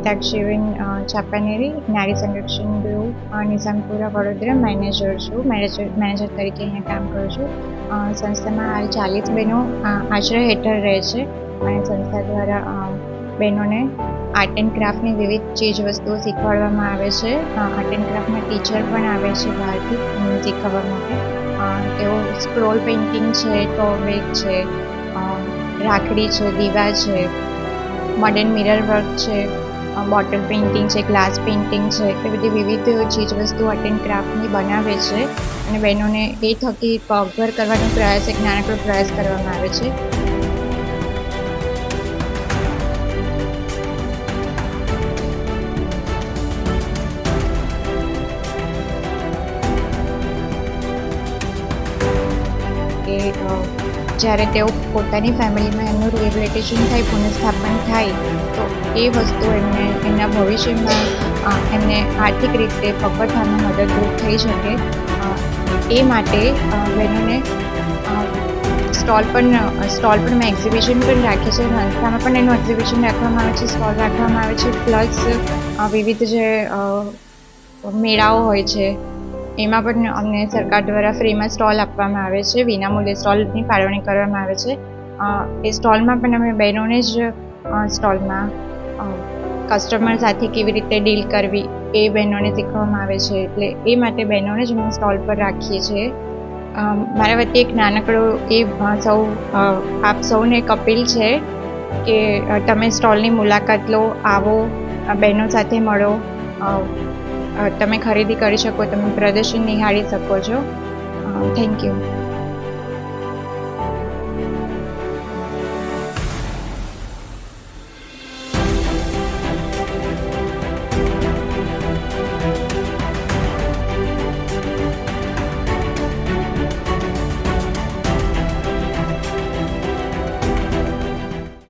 મીનાક્ષીબેન ચાપાનેરી, નારી સંરક્ષણ ગૃહ નિઝામપુરા વડોદરા મેનેજર છું. મેનેજર તરીકે અહીંયા કામ કરું છું. સંસ્થામાં હાલ 40 બહેનો આશ્રય હેઠળ રહે છે અને સંસ્થા દ્વારા બહેનોને આર્ટ એન્ડ ક્રાફ્ટની વિવિધ ચીજ વસ્તુઓ શીખવાડવામાં આવે છે. આર્ટ એન્ડ ક્રાફ્ટના ટીચર પણ આવે છે બહારથી શીખવવા માટે. તેઓ સ્ક્રોલ પેઇન્ટિંગ છે, ટોવેક છે, રાખડી છે, દીવા છે, મોડર્ન મિરર વર્ક છે, બોટલ પેઇન્ટિંગ છે, ગ્લાસ પેઇન્ટિંગ છે, એ બધી વિવિધ ચીજ વસ્તુ આર્ટ એન્ડ ક્રાફ્ટની બનાવે છે અને બહેનોને એ થકી પગભર કરવાનો પ્રયાસ, એક નાનકડો પ્રયાસ કરવામાં આવે છે. કે જ્યારે તેઓ પોતાની ફેમિલીમાં એમનું રિહેબિલિટેશન થાય, પુનઃસ્થાપન થાય, તો એ વસ્તુ એમને એમના ભવિષ્યમાં એમને આર્થિક રીતે પગભર થવામાં મદદરૂપ થઈ શકે. એ માટે બહેનોને સ્ટોલ પણ મેં એક્ઝિબિશન પણ રાખી છે. સંસ્થામાં પણ એનું એક્ઝિબિશન રાખવામાં આવે છે, સ્ટોલ રાખવામાં આવે છે. પ્લસ વિવિધ જે મેળાઓ હોય છે એમાં પણ અમને સરકાર દ્વારા ફ્રીમાં સ્ટોલ આપવામાં આવે છે. વિનામૂલ્યે સ્ટોલની ફાળવણી કરવામાં આવે છે. એ સ્ટોલમાં પણ અમે બહેનોને જ સ્ટોલમાં કસ્ટમર સાથે કેવી રીતે ડીલ કરવી એ બહેનોને શીખવવામાં આવે છે. એટલે એ માટે બહેનોને જ અમે સ્ટોલ પર રાખીએ છીએ. મારા વતી એક નાનકડો આપ સૌને એક અપીલ છે કે તમે સ્ટોલની મુલાકાત લો, આવો, બહેનો સાથે મળો, તમે ખરીદી કરી શકો, તમે પ્રદર્શન નિહાળી શકો છો. Thank you.